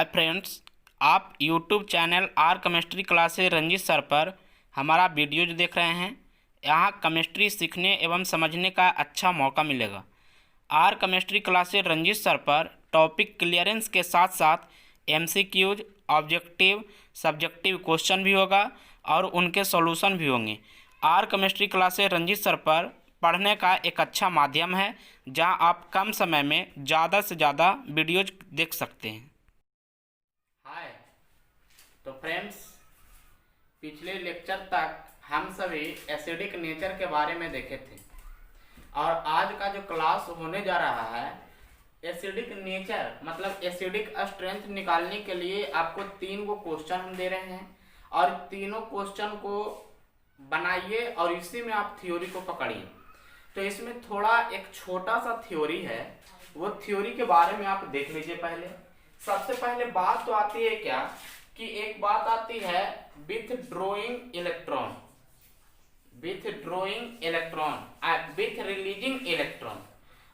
Friends, आप YouTube channel R chemistry classes Ranjeet sir पर हमारा वीडियोज देख रहे हैं। यहाँ केमिस्ट्री सीखने एवं समझने का अच्छा मौका मिलेगा। R chemistry classes Ranjeet sir पर टॉपिक क्लियरेंस के साथ साथ एमसीक्यूज, ऑब्जेक्टिव, सब्जेक्टिव क्वेश्चन भी होगा और उनके सॉल्यूशन भी होंगे। R chemistry classes Ranjeet sir पर पढ़ने का एक अच्छा माध्यम है जहां आप कम समय में ज़्यादा से ज़्यादा वीडियोज देख सकते हैं। हाय, तो फ्रेंड्स, पिछले लेक्चर तक हम सभी एसिडिक नेचर के बारे में देखे थे और आज का जो क्लास होने जा रहा है एसिडिक नेचर मतलब एसिडिक स्ट्रेंथ निकालने के लिए आपको 3 गो क्वेश्चन हम दे रहे हैं और तीनों क्वेश्चन को बनाइए और इसी में आप थ्योरी को पकड़िए। तो इसमें थोड़ा एक छोटा सा थ्योरी है, वो थ्योरी के बारे में आप देख लीजिए। पहले सबसे पहले बात तो आती है क्या कि एक बात आती है withdrawing electron, withdrawing electron, with releasing electron.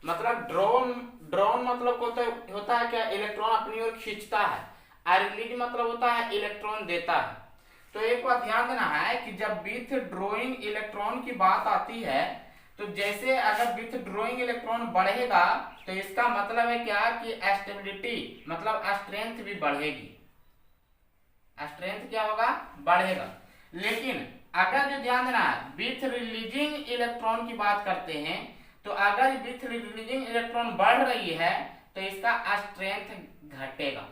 मतलब ड्रॉन मतलब होता है क्या, इलेक्ट्रॉन अपनी ओर खींचता है, और रिलीज मतलब होता है इलेक्ट्रॉन देता है। तो एक बात ध्यान देना है कि जब विथड्रॉइंग इलेक्ट्रॉन की बात आती है तो जैसे अगर विथड्रॉइंग इलेक्ट्रॉन बढ़ेगा तो इसका मतलब है क्या कि स्टेबिलिटी मतलब स्ट्रेंथ भी बढ़ेगी, स्ट्रेंथ क्या होगा, बढ़ेगा। लेकिन अगर जो ध्यान देना है विथ रिलीजिंग इलेक्ट्रॉन की बात करते हैं तो अगर विथ रिलीजिंग इलेक्ट्रॉन बढ़ रही है तो इसका स्ट्रेंथ घटेगा,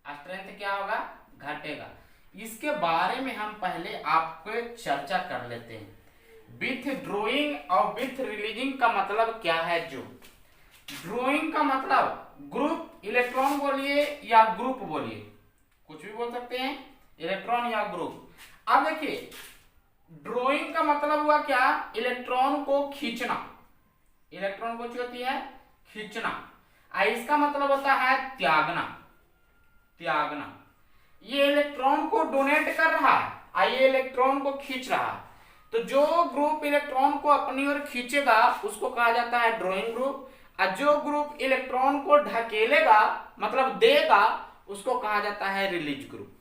स्ट्रेंथ क्या होगा, घटेगा। इसके बारे में हम पहले आपको चर्चा कर लेते हैं। विथड्रॉइंग और विथ रिलीजिंग का मतलब क्या है। जो ड्रॉइंग का मतलब ग्रुप, इलेक्ट्रॉन बोलिए या ग्रुप बोलिए, कुछ भी बोल सकते हैं, इलेक्ट्रॉन या ग्रुप। अब देखिए ड्रॉइंग का मतलब हुआ क्या, इलेक्ट्रॉन को खींचना, इलेक्ट्रॉन को क्या होती है, खींचना। इसका मतलब होता है त्यागना, त्यागना। ये इलेक्ट्रॉन को डोनेट कर रहा है, ये इलेक्ट्रॉन को खींच रहा है। तो जो ग्रुप इलेक्ट्रॉन को अपनी ओर खींचेगा उसको कहा जाता है ड्रॉइंग ग्रुप, और जो ग्रुप इलेक्ट्रॉन को ढकेलेगा मतलब देगा उसको कहा जाता है रिलीज ग्रुप।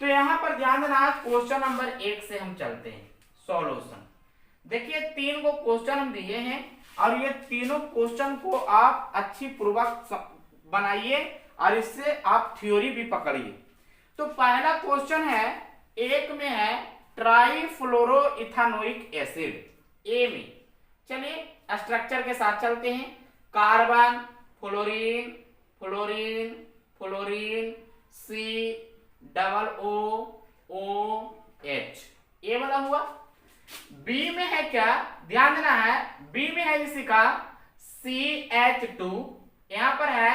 तो यहां पर ध्यान देना, क्वेश्चन नंबर 1 से हम चलते हैं। सॉल्यूशन देखिए, 3 को क्वेश्चन हम दिए हैं और ये तीनों क्वेश्चन को आप अच्छी पूर्वक बनाइए और इससे आप थ्योरी भी पकड़िए। तो पहला क्वेश्चन है, एक में है ट्राइफ्लोरोइथेनोइक एसिड, ए में। चलिए स्ट्रक्चर के साथ चलते हैं। Carbon, fluorine, fluorine, fluorine, C double O O H, ये वाला हुआ। बी में है क्या, ध्यान देना है, बी में है इसी का CH2, यहां पर है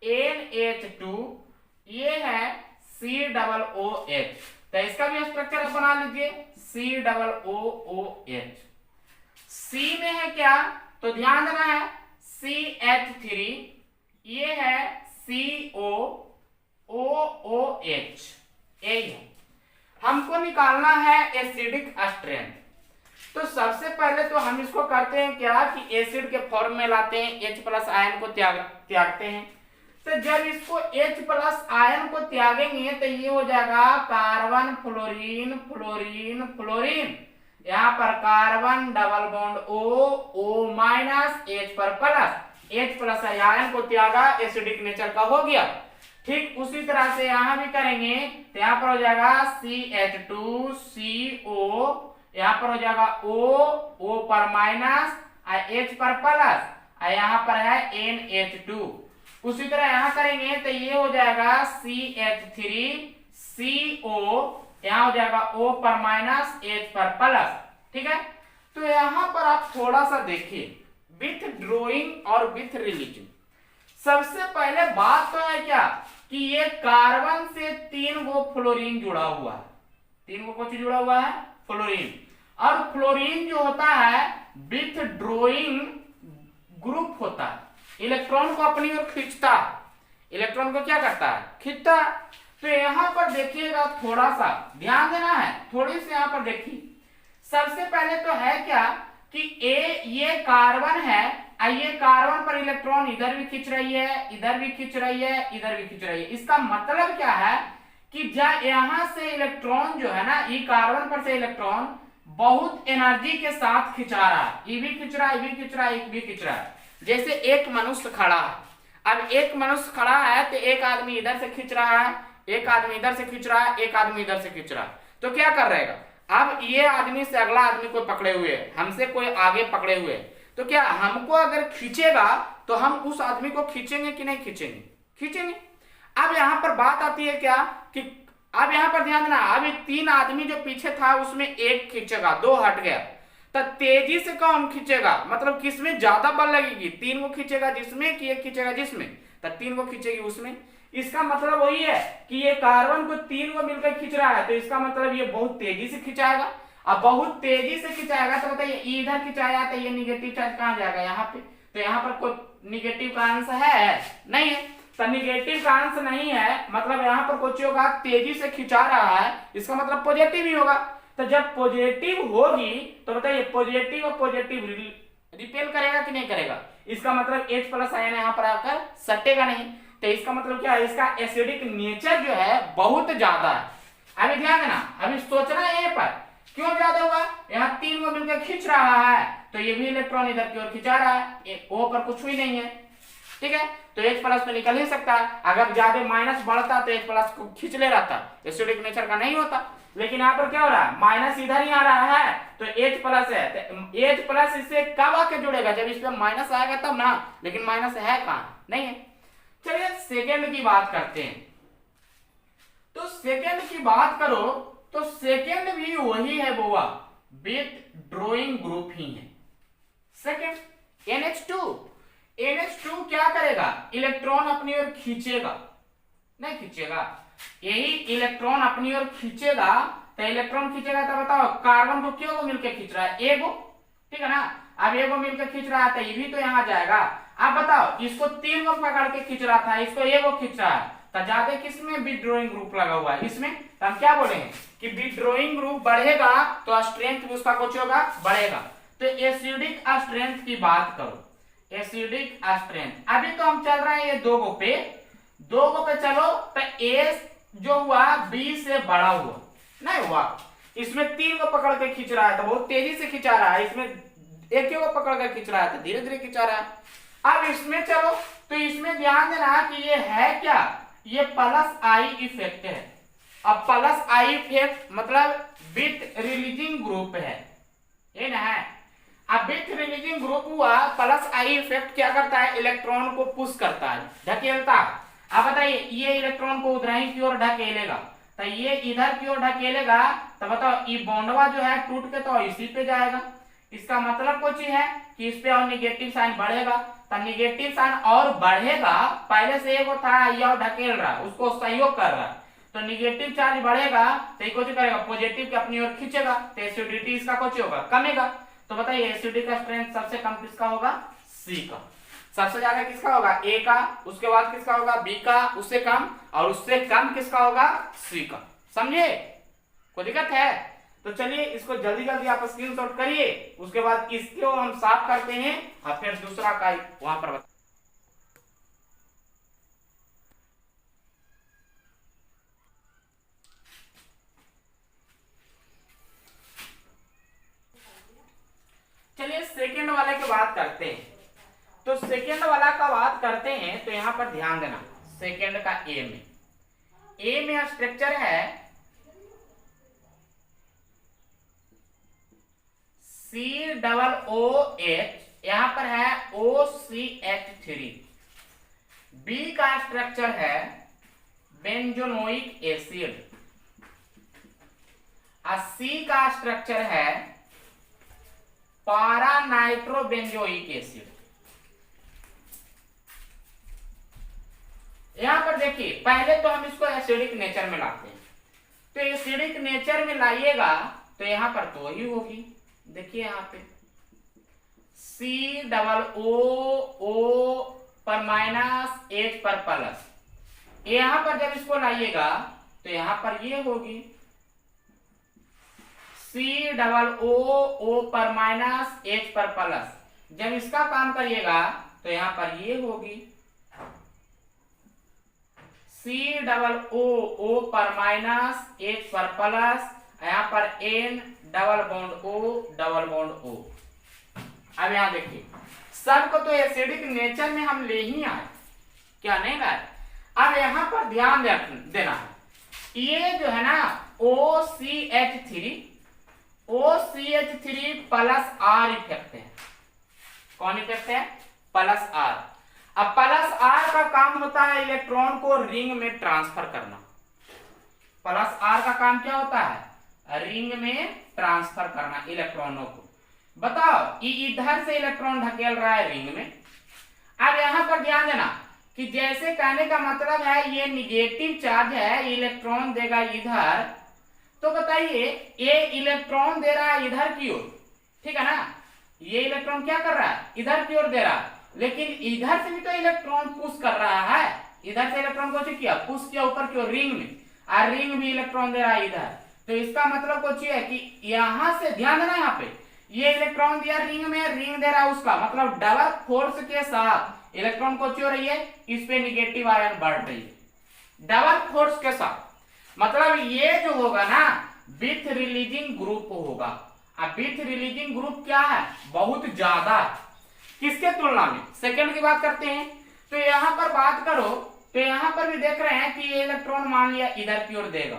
NH2, ये है COOH। तो इसका भी स्ट्रक्चर बना लीजिए, COOH। सी में है क्या, तो ध्यान देना है CH3, ये है COOOH, यही है। हमको निकालना है एसिडिक स्ट्रेंथ। तो सबसे पहले तो हम इसको करते हैं क्या कि एसिड के फॉर्म में लाते हैं, H+ आयन को त्यागते हैं। तो जब इसको H+ आयन को त्यागेंगे तो ये हो जाएगा कार्बन, फ्लोरीन, फ्लोरीन, फ्लोरीन, यहाँ पर carbon double bond O minus, H पर प्लस, H+ आयन को त्यागा, एसिडिक नेचर का हो गया। ठीक उसी तरह से यहां भी करेंगे तो यहां पर हो जाएगा CH2 CO, यहां पर हो जाएगा O पर माइनस, H पर प्लस, यहां पर है NH2। उसी तरह यहां करेंगे तो ये हो जाएगा CH3 CO, यहां हो जाएगा O पर माइनस, H पर प्लस। ठीक है, तो यहां पर आप थोड़ा सा देखिए विथ ड्रॉइंग और विथ रिलीजिंग। सबसे पहले बात तो है क्या कि ये कार्बन से 3 गो फ्लोरीन जुड़ा हुआ है, 3 गो कुछ जुड़ा हुआ है, फ्लोरीन। और फ्लोरीन जो होता है विथ ड्रॉइंग ग्रुप होता है, इलेक्ट्रॉन को अपनी ओर खींचता, इलेक्ट्रॉन को क्या करता है, खींचता। तो यहां पर देखिएगा, थोड़ा सा ध्यान देना है, थोड़ी सी यहां पर देखिए। सबसे पहले तो है क्या कि ये कार्बन है ये कार्बन पर इलेक्ट्रॉन इधर भी खींच रही है, इधर भी खींच रही है, इधर भी खींच रही है। इसका मतलब क्या है कि जब यहां से इलेक्ट्रॉन जो है ना, ये कार्बन पर से इलेक्ट्रॉन बहुत एनर्जी के साथ खिंचा रहा है, ये भी खींच रहा है, ये भी खींच रहा है, ये भी खींच रहा है। जैसे एक मनुष्य खड़ा है, अब एक मनुष्य खड़ा है तो एक आदमी इधर से खींच रहा है, एक आदमी इधर से खींच रहा है, एक आदमी इधर से खींच रहा है। तो क्या कर रहेगा, अब ये आदमी से अगला आदमी को पकड़े हुए है, हमसे कोई आगे पकड़े हुए है, तो क्या हमको अगर खींचेगा तो हम उस आदमी को खींचेंगे कि नहीं खींचेंगे, खींचेंगे। अब यहां पर बात आती है क्या कि अब यहां पर ध्यान देना, अब ये 3 आदमी जो पीछे था उसमें एक खींचेगा, 2 हट गया, तो तेजी से कौन खींचेगा, मतलब किसमें ज्यादा बल लगेगी, 3 को खींचेगा जिसमें कि एक खींचेगा जिसमें, तो 3 को खींचेगी उसमें। इसका मतलब वही है कि ये कार्बन को 3 को मिलकर खींच रहा है, तो इसका मतलब ये बहुत तेजी से खिंचाएगा। अब बहुत तेजी से खिंचाएगा तो बताइए इधर खिंचाया तो ये निगेटिव चार्ज कहां जाएगा, यहाँ पे, तो यहाँ पर कोई निगेटिव का अंश है नहीं है, तो निगेटिव का अंश नहीं है, मतलब यहाँ पर कुछ होगा तेजी से खिंचा रहा है, इसका मतलब पॉजिटिव ही होगा। तो जब पॉजिटिव होगी तो बताइए पॉजिटिव और पॉजिटिव रिपेल करेगा कि नहीं करेगा, इसका मतलब H प्लस आयन यहाँ पर आकर सटेगा नहीं, तो इसका मतलब क्या है, इसका एसिडिक नेचर जो है बहुत ज्यादा है। अभी ध्यान देना, अभी सोचना है ये पर क्यों ज्यादा होगा, यहाँ 3 को मिलकर खींच रहा है तो ये भी इलेक्ट्रॉन इधर की ओर खिंचा रहा है, O पर कुछ भी नहीं है, ठीक है, तो H प्लस तो निकल ही सकता है। अगर ज्यादा माइनस बढ़ता तो H प्लस को खींच ले रहता, एसिडिक नेचर का नहीं होता, लेकिन यहाँ पर क्या हो रहा है, माइनस इधर ही आ रहा है तो H प्लस है, तो H प्लस इससे कब आके जुड़ेगा, जब इस पे माइनस आएगा तब ना, लेकिन माइनस है कहाँ, नहीं है। चलिए सेकेंड की बात करते हैं, तो सेकेंड की बात करो तो सेकेंड भी वही है बुआ, विथ ड्रॉइंग ग्रुप ही है। सेकेंड NH2 क्या करेगा, इलेक्ट्रॉन अपनी ओर खींचेगा, नहीं खींचेगा, यही इलेक्ट्रॉन अपनी ओर खींचेगा, तो इलेक्ट्रॉन खींचेगा तो बताओ कार्बन को क्यों मिलकर खींच रहा है, एगो, ठीक है ना, अब एगो मिलकर खींच रहा है तो ये भी तो यहाँ जाएगा। अब बताओ इसको 3 को पकड़ के खींच रहा था, इसको एगो खींच रहा है, तो ज्यादा किसमें विथड्रॉइंग ग्रुप लगा हुआ है, इसमें, तो हम क्या बोलेंगे कि विथड्रॉइंग ग्रुप बढ़ेगा तो स्ट्रेंथ भी उसका कुछ होगा, बढ़ेगा। तो एसिडिक स्ट्रेंथ की बात करो, एसिडिक स्ट्रेंथ, अभी तो हम चल रहे हैं ये 2 पे चलो, तो A जो हुआ B से बड़ा हुआ नहीं हुआ, इसमें 3 को पकड़ के खींच रहा है तो बहुत तेजी से खिंचा रहा है, इसमें एक को पकड़ कर खींच रहा है तो धीरे धीरे खिंचा रहा है। अब इसमें चलो तो इसमें ध्यान देना कि ये है क्या, ये प्लस आई इफेक्ट है। अब प्लस आई इफेक्ट मतलब विथ रिलीजिंग ग्रुप है, ये ना है। अब विथ रिलीजिंग ग्रुप हुआ, प्लस आई इफेक्ट क्या करता है, इलेक्ट्रॉन को पुश करता है, ढकेलता है। अब बताइए ये इलेक्ट्रॉन को उधर ही की ओर ढकेलेगा, तो ये इधर की ओर ढकेलेगा, तो बताओ ये बॉन्डवा जो है टूट के तो इसी पे जाएगा, इसका मतलब कुछ ही है कि इस पे और निगेटिव साइन बढ़ेगा, तो निगेटिव साइन और बढ़ेगा, पहले से एक था ये और ढकेल रहा है, उसको सहयोग कर रहा है, तो निगेटिव चार्ज बढ़ेगा तो ये कुछ करेगा, पॉजिटिव के अपनी ओर खींचेगा, तो एसिडिटी इसका कुछ होगा, कमेगा। तो बताइए एसिडिक का स्ट्रेंथ सबसे कम किसका होगा, C का, सबसे ज्यादा किसका होगा, A का, उसके बाद किसका होगा, B का, उससे कम, और उससे कम किसका होगा, C का। समझे, कोई दिक्कत है? तो चलिए इसको जल्दी जल्दी आप स्क्रीनशॉट करिए, उसके बाद इसको हम साफ करते हैं और फिर दूसरा का वहां पर चलिए सेकेंड वाले की बात करते हैं। तो सेकेंड वाला का बात करते हैं तो यहां पर ध्यान देना, सेकेंड का ए में स्ट्रक्चर है COOH, यहां पर है OCH3। बी का स्ट्रक्चर है बेंजोनोइक एसिड, और सी का स्ट्रक्चर है पारा नाइट्रोबेंजोइक एसिड। यहां पर देखिए पहले तो हम इसको एसिडिक नेचर में लाते हैं, तो एसिडिक नेचर में लाइएगा तो यहां पर तो ही होगी, देखिए यहां पे COO पर माइनस H पर प्लस, यहां पर जब इसको लाइएगा तो यहां पर ये होगी COO पर माइनस H पर प्लस, जब इसका काम करिएगा तो यहाँ पर ये होगी COO पर माइनस, H पर प्लस, यहाँ पर N डबल बॉन्ड O। अब यहाँ देखिए सबको तो एसिडिक नेचर में हम ले ही आए, क्या नहीं लाए। अब यहाँ पर ध्यान देना है, ये जो है ना OCH3 प्लस R इफेक्ट है। कौन इफेक्ट है? Plus R। अब प्लस R का काम होता है इलेक्ट्रॉन को रिंग में ट्रांसफर करना। प्लस R का काम क्या होता है? रिंग में ट्रांसफर करना इलेक्ट्रॉनों को। बताओ इधर से इलेक्ट्रॉन ढकेल रहा है रिंग में। अब यहां पर ध्यान देना कि जैसे कहने का मतलब है ये निगेटिव चार्ज है, इलेक्ट्रॉन देगा इधर, तो बताइए ये इलेक्ट्रॉन दे रहा है इधर की ओर, ठीक है ना। ये इलेक्ट्रॉन क्या कर रहा है? इधर की ओर दे रहा है, लेकिन इधर से भी तो इलेक्ट्रॉन पुश कर रहा है। इधर से इलेक्ट्रॉन को किया, पुश किया ऊपर की ओर रिंग में, और रिंग भी इलेक्ट्रॉन दे रहा है इधर। तो इसका मतलब कुछ है कि यहां से ध्यान देना, यहाँ पे ये इलेक्ट्रॉन दिया रिंग में, रिंग दे रहा है उसका मतलब डबल फोर्स के साथ इलेक्ट्रॉन को चो रही है, इस पे निगेटिव आयन बढ़ रही है डबल फोर्स के साथ। मतलब ये जो होगा ना विथ रिलीजिंग ग्रुप होगा। अब विथ रिलीजिंग ग्रुप क्या है? बहुत ज्यादा। किसके तुलना में? सेकंड की बात करते हैं तो यहां पर बात करो तो यहां पर भी देख रहे हैं कि ये इलेक्ट्रॉन मान लिया इधर की ओर देगा,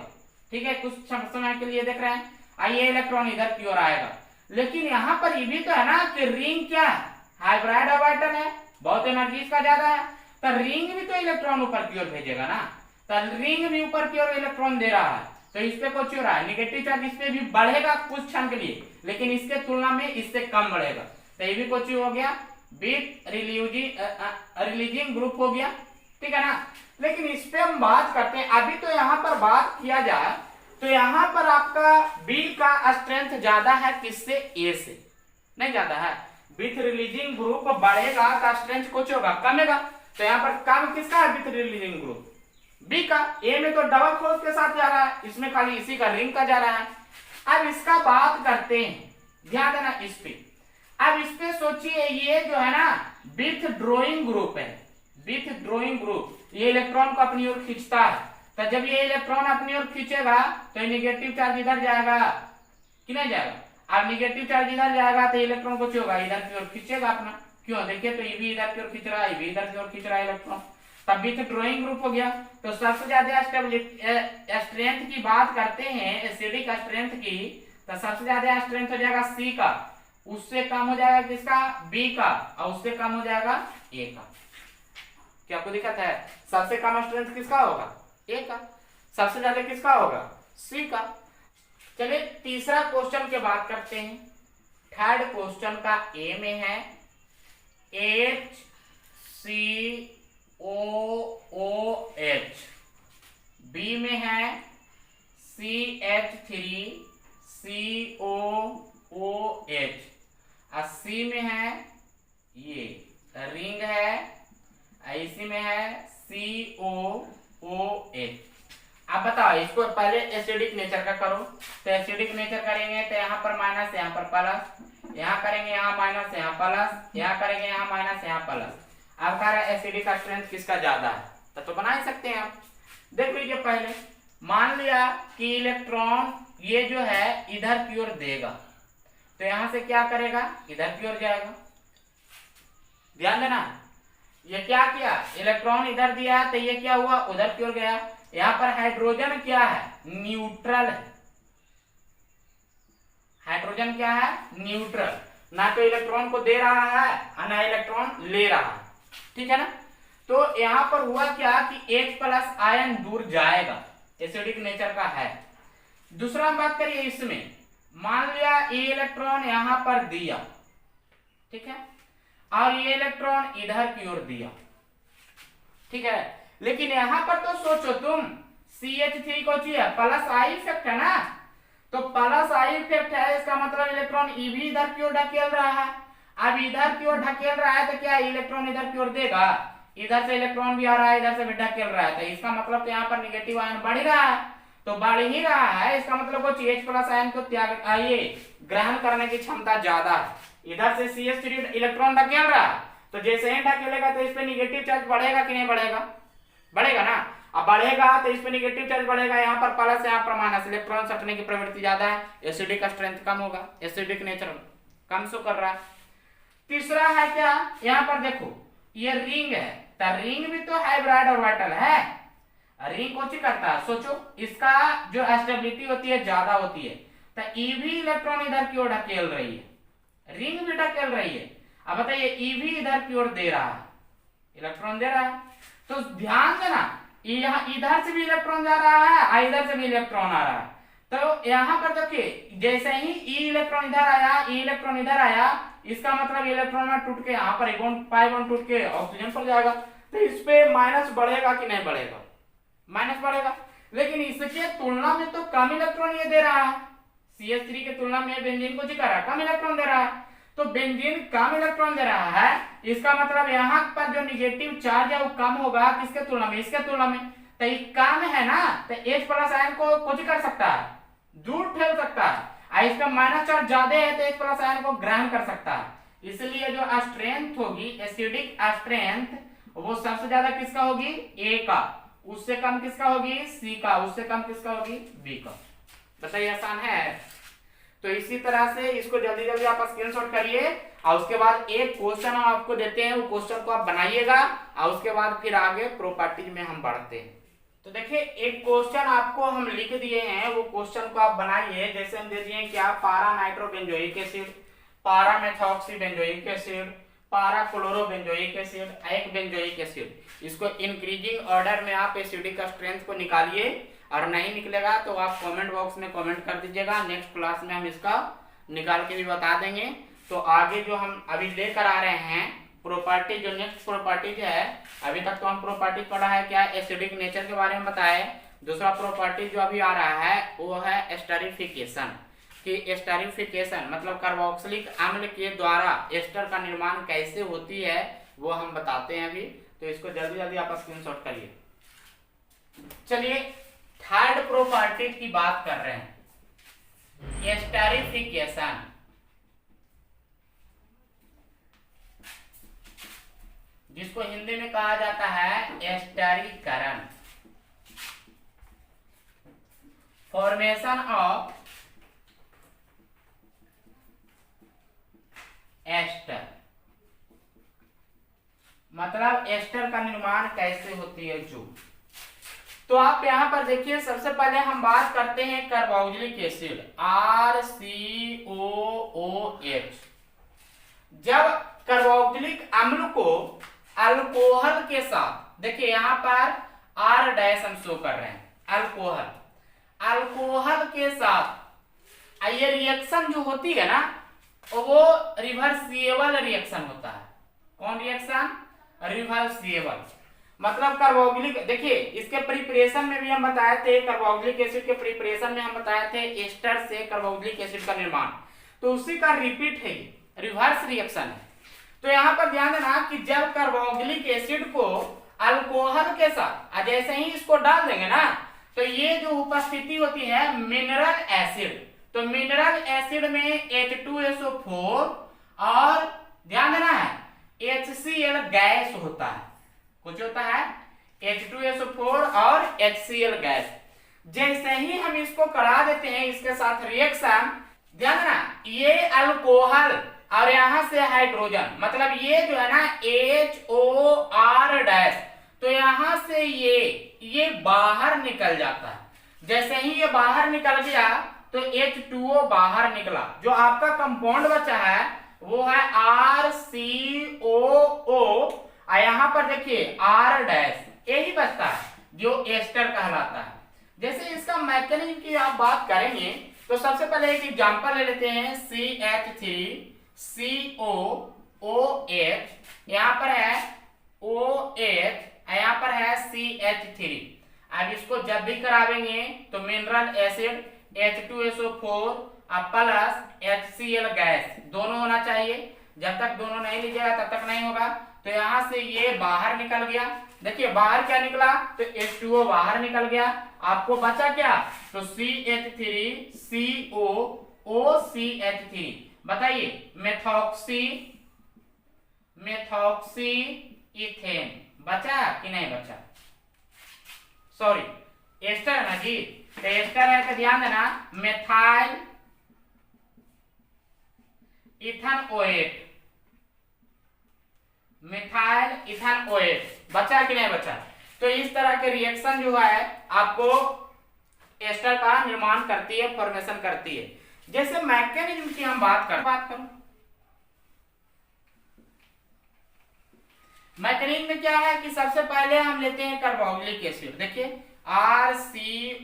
ठीक है, कुछ समय के लिए देख रहे हैं, ये इलेक्ट्रॉन इधर की ओर आएगा। लेकिन यहाँ पर ये भी तो है ना कि रिंग क्या है? हाइब्राइड ऑर्बिटल है, बहुत एनर्जी इसका ज्यादा है, तो रिंग भी तो इलेक्ट्रॉन ऊपर की ओर भेजेगा ना। तो रिंग भी ऊपर की ओर इलेक्ट्रॉन दे रहा है, तो इस पे कुछ हो रहा है निगेटिव चार्ज, इस पे भी बढ़ेगा कुछ क्षण के लिए, लेकिन इसके तुलना में इससे कम बढ़ेगा। तो ये भी कुछ हो गया विथ रिलीजिंग ग्रुप हो गया, ठीक है ना। लेकिन इस पे हम बात करते हैं, अभी तो यहाँ पर बात किया जाए तो यहाँ पर आपका बी का स्ट्रेंथ ज्यादा है किससे? ए से नहीं ज्यादा है। विथ रिलीजिंग ग्रुप बढ़ेगा तो स्ट्रेंथ कुछ होगा, कमेगा। तो यहाँ पर कम किसका है? विथ रिलीजिंग ग्रुप बी का। ए में तो डबल फोर्स के साथ जा रहा है, इसमें खाली इसी का रिंग का जा रहा है। अब इसका बात करते हैं, ध्यान देना इस पे। अब इस पे सोचिए ये जो है ना विथ ड्रॉइंग ग्रुप है, विथ ड्रॉइंग ग्रुप ये इलेक्ट्रॉन को अपनी ओर खींचता है। तो जब ये इलेक्ट्रॉन अपनी ओर खींचेगा तो निगेटिव चार्ज इधर जाएगा कि नहीं जाएगा। अब निगेटिव चार्ज इधर जाएगा तो इलेक्ट्रॉन को होगा इधर की ओर खींचेगा अपना। क्यों? देखिए तो ये भी इधर की ओर खींच रहा है, ये भी इधर की ओर खींच रहा है इलेक्ट्रॉन, तब भी तो ड्रॉइंग ग्रुप हो गया। तो सबसे ज्यादा स्ट्रेंथ की बात करते हैं एसिडिक स्ट्रेंथ की, तो सबसे ज्यादा स्ट्रेंथ हो जाएगा सी का, उससे कम हो जाएगा किसका? बी का, और उससे कम हो जाएगा ए का। क्या आपको दिक्कत है? सबसे कम स्ट्रेंथ किसका होगा? ए का। सबसे ज्यादा किसका होगा? सी का। चलिए तीसरा क्वेश्चन की बात करते हैं। थर्ड क्वेश्चन का ए में है HCOOH, बी में है CH3COOH, और सी में है ये रिंग है, इसी में है COOH। अब बताओ इसको पहले एसिडिक नेचर का करो। तो एसिडिक नेचर करेंगे तो यहाँ पर माइनस, यहाँ पर प्लस, यहाँ करेंगे यहाँ माइनस, यहाँ प्लस, यहाँ करेंगे यहाँ माइनस, यहाँ प्लस। अब कह रहा है एसिडिक का स्ट्रेंथ किसका ज्यादा है, तो बना ही सकते हैं आप। देख लीजिए पहले मान लिया कि इलेक्ट्रॉन ये जो है इधर की ओर देगा, तो यहां से क्या करेगा? इधर की ओर जाएगा। ध्यान देना, ये क्या किया? इलेक्ट्रॉन इधर दिया तो ये क्या हुआ? उधर की ओर गया। यहाँ पर हाइड्रोजन क्या है? न्यूट्रल है। हाइड्रोजन क्या है? न्यूट्रल, ना तो इलेक्ट्रॉन को दे रहा है और ना इलेक्ट्रॉन ले रहा है, ठीक है ना। तो यहाँ पर हुआ क्या कि H प्लस आयन दूर जाएगा, एसिडिक नेचर का है। दूसरा हम बात करिए इसमें, मान लिया ये इलेक्ट्रॉन यहाँ पर दिया, ठीक है, और ये इलेक्ट्रॉन इधर की ओर दिया, ठीक है। लेकिन यहाँ पर तो सोचो तुम CH3 को चाहिए प्लस आई इफेक्ट है ना, तो प्लस आई इफेक्ट है, इसका मतलब इलेक्ट्रॉन भी इधर की ओर ढकेल रहा है। अब इधर की ओर ढकेल रहा है तो क्या इलेक्ट्रॉन इधर की ओर देगा? इधर से इलेक्ट्रॉन भी आ रहा है, इधर से भी ढकेल रहा है, तो इसका मतलब तो यहाँ पर निगेटिव आयन बढ़ ही रहा है। तो बढ़ ही रहा है, इसका मतलब वो H प्लस आयन को त्याग ये ग्रहण करने की क्षमता ज्यादा है, इधर से CH3 इलेक्ट्रॉन धकेल रहा है, तो जैसे ही धकेलेगा तो इस पे निगेटिव चार्ज बढ़ेगा कि नहीं बढ़ेगा, बढ़ेगा ना। अब बढ़ेगा तो इस पे निगेटिव चार्ज बढ़ेगा, यहाँ पर प्लस यहाँ पर माइनस, इलेक्ट्रॉन सटने की प्रवृत्ति ज्यादा है, एसिडिक स्ट्रेंथ कम होगा, एसिडिक नेचर कम शो कर रहा है। तीसरा है क्या, यहाँ पर देखो ये रिंग है, तो रिंग भी तो हाइब्रिड ऑर्बिटल है, रिंग कौन सी करता है, सोचो इसका जो स्टेबिलिटी होती है ज्यादा होती है, तो ई भी इलेक्ट्रॉन इधर की ओर ढकेल रही है, रिंग भी ढकेल रही है। अब बताइए ई भी इधर की ओर दे रहा है, इलेक्ट्रॉन दे रहा है, तो ध्यान देना यहाँ इधर से भी इलेक्ट्रॉन जा रहा है और इधर से भी इलेक्ट्रॉन आ रहा है। तो यहाँ पर देखिए जैसे ही ई इलेक्ट्रॉन इधर आया, ई इलेक्ट्रॉन इधर आया, इसका मतलब इलेक्ट्रॉन में टूट के यहाँ पर पाई बॉन्ड टूट के ऑक्सीजन पर जाएगा, तो इस पे माइनस बढ़ेगा कि नहीं बढ़ेगा, माइनस बढ़ेगा। लेकिन इसके तुलना में तो कम इलेक्ट्रॉन ये दे रहा है, CH3 की तुलना में बेंजीन को क्या रहा है, कम इलेक्ट्रॉन दे रहा है, तो बेंजीन कम इलेक्ट्रॉन दे रहा है, इसका मतलब यहाँ पर जो निगेटिव चार्ज है वो कम होगा किसके तुलना में, इसके तुलना में, तो ये कम है ना, तो H प्लस आयन को कुछ कर सकता है, दूर फैल सकता है, और इसका माइनस चार्ज ज्यादा है तो H प्लस आयन को ग्रहण कर सकता है। इसलिए जो स्ट्रेंथ होगी एसिडिक स्ट्रेंथ वो सबसे ज्यादा किसका होगी, A का, उससे कम किसका होगी, C का, उससे कम किसका होगी, B का। बताइए आसान है। तो इसी तरह से इसको जल्दी जल्दी आप स्क्रीनशॉट करिए और उसके बाद एक क्वेश्चन हम आपको देते हैं, वो क्वेश्चन को आप बनाइएगा और उसके बाद फिर आगे प्रॉपर्टीज में हम बढ़ते हैं। तो देखिए एक क्वेश्चन आपको हम लिख दिए हैं, वो क्वेश्चन को आप बनाइए। जैसे हम दे दिए क्या, पारा नाइट्रोबेंजोइक एसिड, पारा मेथॉक्सी बेंजोइक एसिड, पारा क्लोरोबेंजोइक एसिड, एक बेंजोइक एसिड। इसको इंक्रीजिंग ऑर्डर में आप एसिडिक स्ट्रेंथ को निकालिए, और नहीं निकलेगा तो आप कमेंट बॉक्स में कमेंट कर दीजिएगा, नेक्स्ट क्लास में हम इसका निकाल के भी बता देंगे। तो आगे जो हम अभी लेकर आ रहे हैं प्रॉपर्टी, जो नेक्स्ट प्रॉपर्टीज है, अभी तक तो हम प्रॉपर्टी पढ़ा है क्या, एसिडिक नेचर के बारे में बताए। दूसरा प्रॉपर्टी जो अभी आ रहा है वो है एस्टरिफिकेशन, कि एस्टरिफिकेशन मतलब कार्बोक्सिलिक अम्ल के द्वारा एस्टर का निर्माण कैसे होती है वो हम बताते हैं अभी। तो इसको जल्दी जल्दी आप स्क्रीनशॉट करिए। चलिए थर्ड प्रॉपर्टी की बात कर रहे हैं, एस्टरिफिकेशन। जिसको हिंदी में कहा जाता है एस्टरीकरण, फॉर्मेशन ऑफ एस्टर, मतलब एस्टर का निर्माण कैसे होती है जो। तो आप यहां पर देखिए सबसे पहले हम बात करते हैं कार्बोक्सिलिक एसिड RCOOH। जब कार्बोक्सिलिक अम्ल को अल्कोहल के साथ, देखिए यहां पर R डैश हम शो कर रहे हैं, अल्कोहल, अल्कोहल के साथ ये रिएक्शन जो होती है ना वो रिवर्सिबल रिएक्शन होता है। कौन रिएक्शन, रिवर्सिबल। मतलब कार्बोक्सिलिक, देखिए इसके प्रिपरेशन में भी हम बताए थे, कार्बोक्सिलिक एसिड के प्रिपरेशन में हम बताए थे एस्टर से कार्बोक्सिलिक एसिड का निर्माण, तो उसी का रिपीट है, रिवर्स रिएक्शन है। तो यहाँ पर ध्यान देना कि जब कार्बोक्सिलिक एसिड को अल्कोहल के साथ जैसे ही इसको डाल देंगे ना, तो ये जो उपस्थिति होती है मिनरल एसिड, तो मिनरल एसिड में H2SO4 और ध्यान देना है HCl गैस होता है, कुछ होता है H2SO4 और HCl गैस। जैसे ही हम इसको करा देते हैं इसके साथ रिएक्शन, ध्यान देना ये अल्कोहल और यहां से हाइड्रोजन, मतलब ये जो है ना HOR डैश, तो यहां से ये बाहर निकल जाता है। जैसे ही ये बाहर निकल गया तो H2O बाहर निकला, जो आपका कंपाउंड बचा है वो है RCOO, और यहां पर देखिए R डैश, यही बचता है जो एस्टर कहलाता है। जैसे इसका मैकेनिज्म की आप बात करेंगे तो सबसे पहले एक एग्जांपल ले लेते हैं, CH3COOH, यहां पर है OH, यहाँ पर है CH3। अब इसको जब भी करावेंगे तो mineral acid H2SO4 plus HCl gas दोनों होना चाहिए, जब तक दोनों नहीं लीजिएगा तब तक नहीं होगा। तो यहाँ से ये बाहर निकल गया, देखिए बाहर क्या निकला, तो H2O बाहर निकल गया, आपको बचा क्या, तो CH3COOCH3, बताइए मेथॉक्सी मेथॉक्सी इथेन बचा कि नहीं बचा? सॉरी एस्टर है ना जी, तो एस्टर है तो ध्यान देना मेथाइल इथेनोएट, मिथाइल इथेनोएट बचा कि नहीं बचा? तो इस तरह के रिएक्शन जो है आपको एस्टर का निर्माण करती है, फॉर्मेशन करती है। जैसे मैकेनिज्म की हम बात करूं मैकेनिज्म में क्या है कि सबसे पहले हम लेते हैं कार्बोक्सिलिक एसिड। देखिए RCOOH,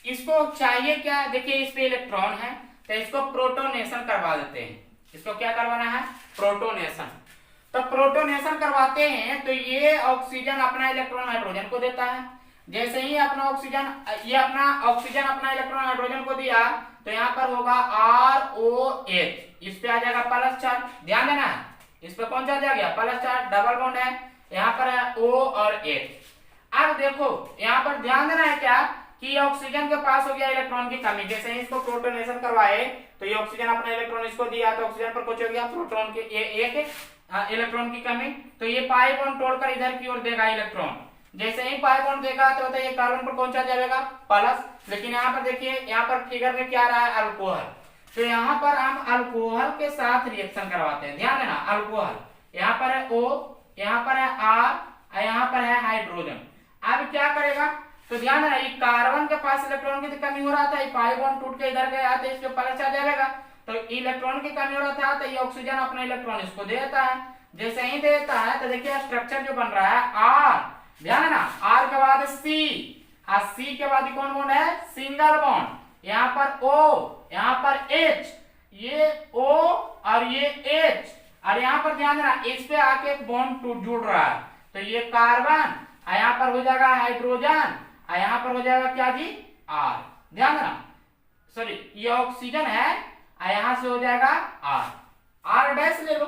इसको चाहिए क्या? देखिए इस पे इलेक्ट्रॉन है तो इसको प्रोटोनेशन करवा देते हैं। इसको क्या करवाना है? प्रोटोनेशन। तो प्रोटोनेशन करवाते हैं तो ये ऑक्सीजन अपना इलेक्ट्रॉन हाइड्रोजन को देता है। जैसे ही अपना ऑक्सीजन अपना इलेक्ट्रॉन हाइड्रोजन को दिया तो यहाँ पर होगा ROH, इस पे आ जाएगा प्लस चार्ज। ध्यान देना है, इस पे कौन चार्ज आ गया? प्लस चार्ज, डबल बॉन्ड है, यहाँ पर है O और H। अब देखो यहाँ पर ध्यान देना है क्या कि ऑक्सीजन के पास हो गया इलेक्ट्रॉन की कमी। जैसे ही इसको प्रोटोनेशन करवाए तो ये ऑक्सीजन अपना इलेक्ट्रॉन इसको दिया तो ऑक्सीजन पर कुछ हो गया प्रोटॉन के एक इलेक्ट्रॉन की कमी, तो ये पाई बॉन्ड तोड़कर इधर की ओर देगा इलेक्ट्रॉन। जैसे ही पाई बॉन्ड देगा तो होता है ये कार्बन पर कौन सा जाएगा? प्लस। लेकिन यहाँ पर देखिए, यहाँ पर फिगर में क्या रहा है? अल्कोहल। तो यहाँ पर हम अल्कोहल के साथ रिएक्शन करवाते हैं। ध्यान देना, अल्कोहल यहाँ पर है O, यहाँ पर है R, यहाँ पर है हाइड्रोजन। अब क्या करेगा? तो ध्यान देना, ये कार्बन के पास इलेक्ट्रॉन की कमी हो रहा था, ये पाई बॉन्ड टूट के इधर गया तो इसके प्लस चार्ज आएगा, तो इलेक्ट्रॉन की कमी हो रहा था तो ये ऑक्सीजन अपना इलेक्ट्रॉन इसको दे देता है। जैसे ही देता है तो देखिए स्ट्रक्चर जो बन रहा है R, ध्यान देना, R के बाद C, और C के बाद कौन बॉन्ड है? Single bond. यहाँ पर O, यहाँ पर H, ये O और ये H, और यहाँ पर ध्यान देना इस पे आके एक बॉन्ड टूट जुड़ रहा है तो ये कार्बन, यहाँ पर हो जाएगा हाइड्रोजन, यहाँ पर हो जाएगा क्या जी? R। ध्यान देना, सॉरी ये ऑक्सीजन है, यहाँ से हो जाएगा R डैश ले लो,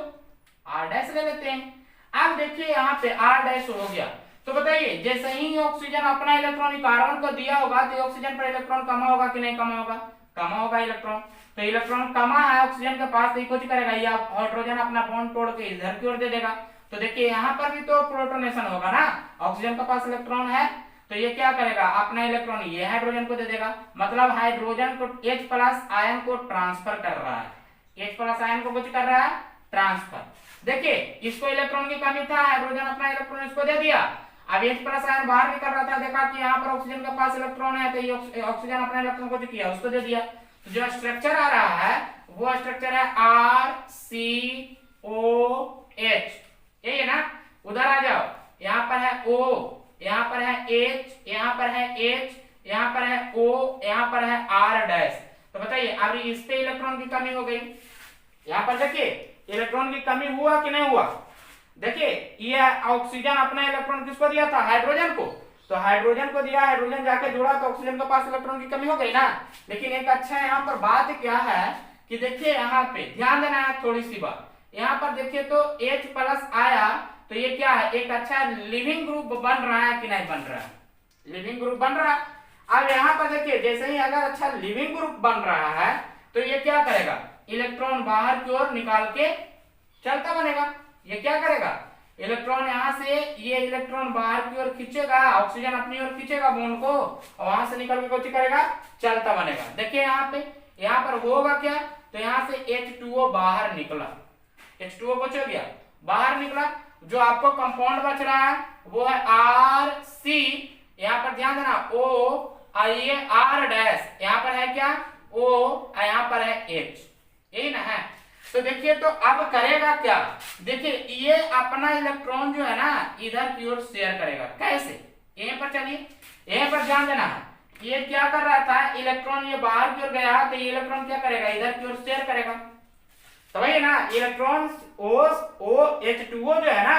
R डैश ले लेते हैं। अब देखिए यहाँ पे R डैश हो गया तो बताइए जैसे ही ऑक्सीजन अपना इलेक्ट्रॉन कार्बन को दिया होगा तो ऑक्सीजन पर इलेक्ट्रॉन कमा होगा कि नहीं कमा होगा? कमा होगा इलेक्ट्रॉन। तो इलेक्ट्रॉन कमा है ऑक्सीजन के पास तो कुछ करेगा, या हाइड्रोजन अपना बॉन्ड तोड़ के इधर की ओर दे देगा। तो देखिए यहाँ पर भी तो प्रोटोनेशन होगा ना, ऑक्सीजन के पास इलेक्ट्रॉन है तो ये क्या करेगा? अपना इलेक्ट्रॉन ये हाइड्रोजन को दे देगा, मतलब हाइड्रोजन को H प्लस आयन को ट्रांसफर कर रहा है, H प्लस आयन को कुछ कर रहा है ट्रांसफर। देखिए इसको इलेक्ट्रॉन की कमी था, हाइड्रोजन अपना इलेक्ट्रॉन इसको दे दिया। अब H प्लस आयन बाहर निकल रहा था, देखा कि यहाँ पर ऑक्सीजन के पास इलेक्ट्रॉन है तो ये ऑक्सीजन अपना इलेक्ट्रॉन को किया उसको दे दिया। तो जो स्ट्रक्चर आ रहा है वो स्ट्रक्चर है RCOH, यही है ना। उधर आ जाओ, यहाँ पर है O, यहाँ पर है H, यहाँ पर है H, यहाँ पर है O, यहाँ पर है R डैश। तो बताइए अब इस पे इलेक्ट्रॉन की कमी हो गई। यहाँ पर देखिए इलेक्ट्रॉन की कमी हुआ कि नहीं हुआ? देखिए ये ऑक्सीजन अपना इलेक्ट्रॉन किसको दिया था? हाइड्रोजन को। तो हाइड्रोजन को दिया, हाइड्रोजन जाके जुड़ा तो ऑक्सीजन के पास इलेक्ट्रॉन की कमी हो गई ना। लेकिन एक अच्छा यहाँ पर बात क्या है कि देखिए यहाँ पे ध्यान देना है थोड़ी सी बात। यहाँ पर देखिए तो H प्लस आया तो ये क्या है? एक अच्छा लिविंग ग्रुप बन रहा है कि नहीं बन रहा है? लिविंग ग्रुप बन रहा है। अब यहाँ पर देखिए जैसे ही अगर अच्छा लिविंग ग्रुप बन रहा है तो ये क्या करेगा? इलेक्ट्रॉन बाहर की ओर निकाल के चलता बनेगा। ये क्या करेगा? इलेक्ट्रॉन यहाँ से ये इलेक्ट्रॉन बाहर की ओर खींचेगा, ऑक्सीजन अपनी ओर खींचेगा बॉन्ड को, और वहां से निकल के कुछ करेगा चलता बनेगा। देखिए यहाँ पे, यहाँ पर होगा क्या? तो यहाँ से H2O बाहर निकला, H2O बच गया, बाहर निकला। जो आपको कंपाउंड बच रहा है वो है RC, यहाँ पर ध्यान देना O, ये R डैश, यहाँ पर है क्या? O, यहाँ पर है H, यही ना है। तो देखिए तो अब करेगा क्या? देखिए ये अपना इलेक्ट्रॉन जो है ना इधर की ओर शेयर करेगा। कैसे? यहीं पर चलिए, यहीं पर ध्यान देना है। ये क्या कर रहा था? इलेक्ट्रॉन ये बाहर की ओर गया तो ये इलेक्ट्रॉन क्या करेगा? इधर की ओर शेयर करेगा। तो वही ना, इलेक्ट्रॉन H2O जो है ना,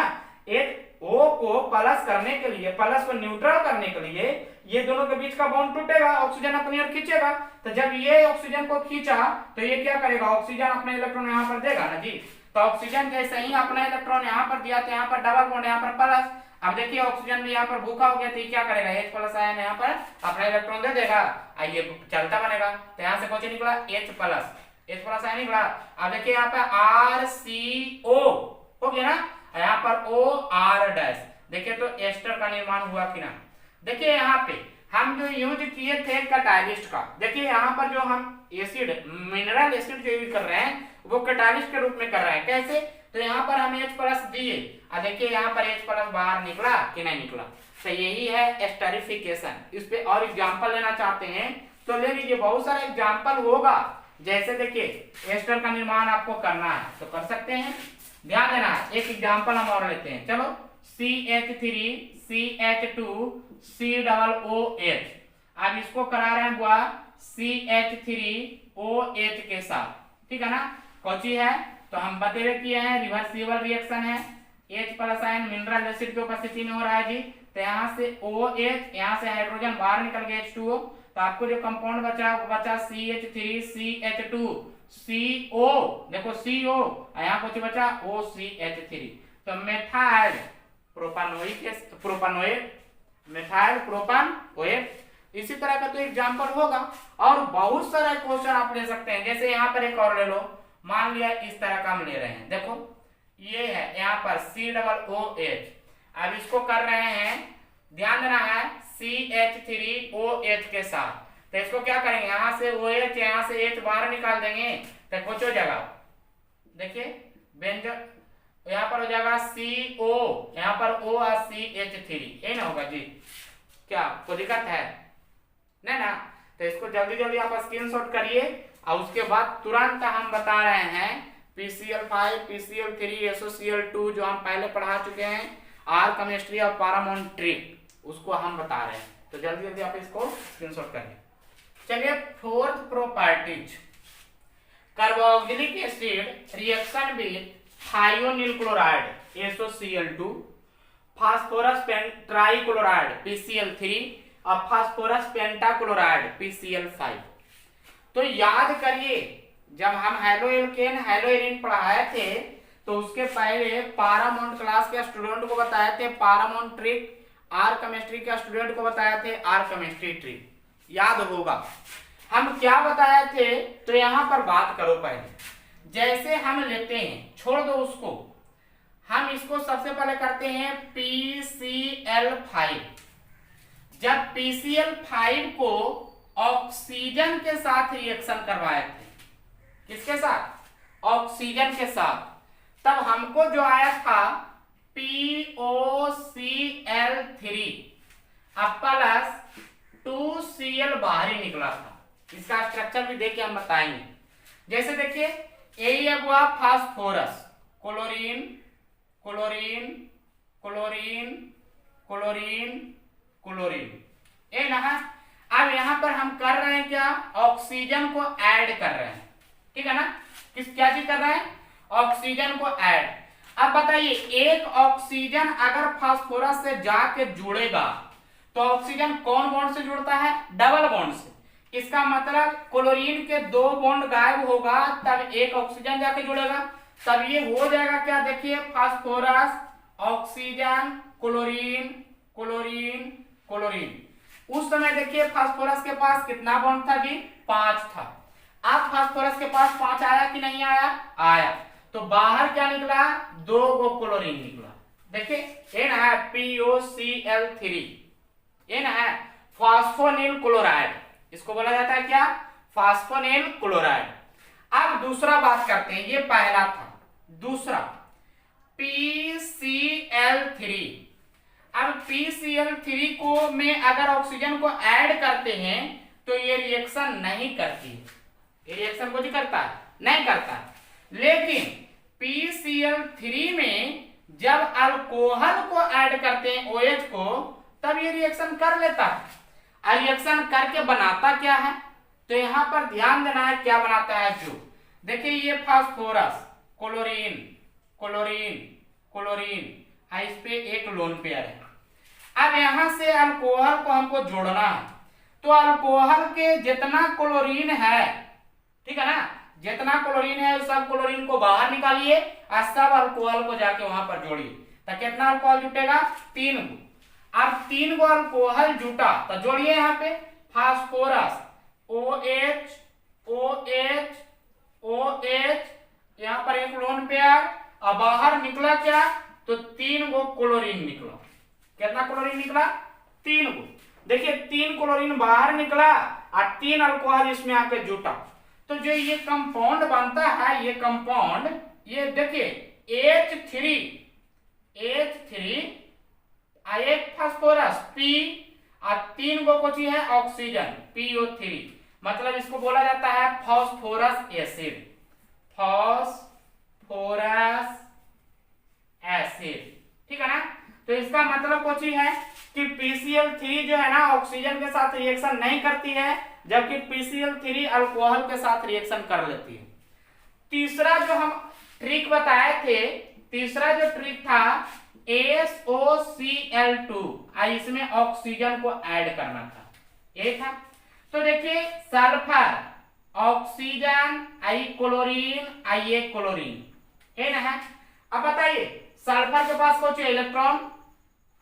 O को प्लस करने के लिए, प्लस को न्यूट्रल करने के लिए ये दोनों के बीच का बॉन्ड टूटेगा, ऑक्सीजन अपनी ओर खींचेगा। तो जब ये ऑक्सीजन को खींचा तो ये क्या करेगा? ऑक्सीजन अपना इलेक्ट्रॉन यहाँ पर देगा ना जी। तो ऑक्सीजन जैसे ही अपना इलेक्ट्रॉन यहाँ पर दिया तो यहाँ पर डबल बॉन्ड, यहाँ पर प्लस। अब देखिए ऑक्सीजन भी यहाँ पर भूखा हो गया तो ये क्या करेगा? H प्लस आयन यहाँ पर अपना इलेक्ट्रॉन दे देगा, ये चलता बनेगा, तो यहाँ से कौन निकला H प्लस आई निकला। अब देखिए यहाँ पे RCO हो गया ना, यहाँ पर OR डैश, देखिए तो एस्टर का निर्माण हुआ कि ना। देखिए यहाँ पे हम जो यूज किए थे कैटालिस्ट का, देखिए यहाँ पर जो हम एसिड मिनरल एसिड जो यूज कर रहे हैं वो कैटालिस्ट के रूप में कर रहे हैं। कैसे, तो यहाँ पर हम H प्लस दिए और देखिए यहाँ पर H प्लस बाहर निकला कि नहीं निकला। तो यही है एस्टरिफिकेशन। इस पे और एग्जांपल लेना चाहते हैं तो ले लीजिए, बहुत सारा एग्जांपल होगा। जैसे देखिए एस्टर का निर्माण आपको करना है तो कर सकते हैं, ध्यान देना है। एक एग्जांपल हम और लेते हैं, चलो CH3 CH2 COOH। अब इसको करा रहे हैं बुआ CH3OH के साथ, ठीक है ना। कौची है तो हम बतेरे किए हैं, रिवर्सिबल रिएक्शन है। H plus ion mineral acid की उपस्थिति में हो रहा है जी, तो यहाँ से OH, यहाँ से हाइड्रोजन बाहर निकल गया H2O, तो आपको जो कंपाउंड बचा वो बचा CH3 CH2 CO, देखो CO, यहाँ कुछ बचा OCH3, तो मेथाइल प्रोपानोएट मेथाइल प्रोपानोएट। इसी तरह का तो एग्जांपल होगा और बहुत सारा क्वेश्चन आप ले सकते हैं। जैसे यहाँ पर एक और ले लो, मान लिया इस तरह का हम ले रहे हैं, देखो ये है यहाँ पर COOH। अब इसको कर रहे हैं, ध्यान देना है, CH3OH के साथ। तो इसको क्या करेंगे, यहाँ से OH, यहाँ से H बाहर निकाल देंगे तो कुछ हो जाएगा, देखिए व्यंजन यहाँ पर हो जाएगा CO, यहाँ पर O और CH3, ये ना होगा जी, क्या कोई दिक्कत है नहीं ना। तो इसको जल्दी जल्दी आप स्क्रीनशॉट करिए और उसके बाद तुरंत हम बता रहे हैं PCl5 PCl3 SOCl2 जो हम पहले पढ़ा चुके हैं, आर केमिस्ट्री और पैरामोन्ट्रिक, उसको हम बता रहे हैं। तो जल्दी जल्दी आप इसको स्क्रीनशॉट करिए। चलिए fourth properties, carboxylic acid reaction with thionyl chloride SOCl2, phosphorus trichloride PCl3 और फास्फोरस पेंटाक्लोराइड PCl5। तो याद करिए जब हम हैलो एल्केन हैलो एरीन पढ़ाए थे तो उसके पहले पारामोंट क्लास के स्टूडेंट को बताए थे पारामोंट ट्रिक, आर केमिस्ट्री के स्टूडेंट को बताए थे आर केमिस्ट्री ट्रिक, याद होगा। हम क्या बताए थे तो यहाँ पर बात करो पहले। जैसे हम लेते हैं, छोड़ दो उसको, हम इसको सबसे पहले करते हैं PCl5। जब PCl5 को ऑक्सीजन के साथ रिएक्शन करवाए थे, किसके साथ, ऑक्सीजन के साथ, तब हमको जो आया था POCl3 अब प्लस 2Cl बाहर ही निकला था। इसका स्ट्रक्चर भी देखिए हम बताएंगे। जैसे देखिए यही है वो phosphorus, chlorine chlorine chlorine chlorine chlorine, ये ना। अब यहाँ पर हम कर रहे हैं क्या, ऑक्सीजन को ऐड कर रहे हैं, ठीक है ना। क्या चीज कर रहे हैं, ऑक्सीजन को ऐड। अब बताइए एक ऑक्सीजन अगर फास्फोरस से जाके जुड़ेगा तो ऑक्सीजन कौन बॉन्ड से जुड़ता है, डबल बॉन्ड से। इसका मतलब क्लोरीन के 2 बॉन्ड गायब होगा तब एक ऑक्सीजन जाके जुड़ेगा, तब ये हो जाएगा क्या, देखिए phosphorus oxygen chlorine chlorine chlorine. उस समय देखिए फास्फोरस के पास कितना बॉन्ड था जी, 5 था। अब फास्फोरस के पास 5 आया कि नहीं आया, आया, तो बाहर क्या निकला, 2 गो क्लोरीन निकला। देखिए ये ना है POCl3, ये ना है फास्फोनिल क्लोराइड, इसको बोला जाता है क्या, फास्फोनिल क्लोराइड। अब दूसरा बात करते हैं, ये पहला था, दूसरा PCl3। अब PCl3 को में अगर ऑक्सीजन को ऐड करते हैं तो ये रिएक्शन नहीं करती है, ये रिएक्शन कुछ करता है, नहीं करता। लेकिन PCl3 में जब अल्कोहल को ऐड करते हैं OH को, तब ये रिएक्शन कर लेता है। रिएक्शन करके बनाता क्या है, तो यहां पर ध्यान देना है क्या बनाता है। जो देखिए ये फास्फोरस क्लोरीन क्लोरीन क्लोरीन, इस पे एक लोन पेयर है। अब यहां से अल्कोहल को हमको जोड़ना है, तो अल्कोहल के जितना क्लोरीन है, ठीक है ना, जितना क्लोरीन है सब क्लोरीन को बाहर निकालिए और सब अल्कोहल को जाके वहां पर जोड़िए, तो कितना अल्कोहल जुटेगा, 3 गो। अब 3 गो अल्कोहल जुटा तो जोड़िए यहाँ पे फास्फोरस OH OH OH, यहाँ पर एक लोन पेयर, और बाहर निकला क्या, तो 3 गो क्लोरीन निकला। कितना क्लोरीन निकला, 3 गो। देखिए 3 क्लोरीन बाहर निकला और 3 अल्कोहल इसमें आके जुटा। तो जो ये कंपाउंड बनता है, ये कंपाउंड, ये देखिए H3 एक फास्फोरस P और 3 गो कोची है ऑक्सीजन PO3, मतलब इसको बोला जाता है फास्फोरस एसिड, फास्फोरस एसिड, ठीक है ना। तो इसका मतलब कोची है कि PCl3 जो है ना ऑक्सीजन के साथ रिएक्शन नहीं करती है, जबकि PCl3 अल्कोहल के साथ रिएक्शन कर लेती है। तीसरा जो हम ट्रिक बताए थे, तीसरा जो ट्रिक था SOCl2, इसमें ऑक्सीजन को ऐड करना था, ये था। तो देखिए सल्फर, ऑक्सीजन, आई क्लोरीन, आई क्लोरीन, है ना। अब बताइए सल्फर के पास कुछ इलेक्ट्रॉन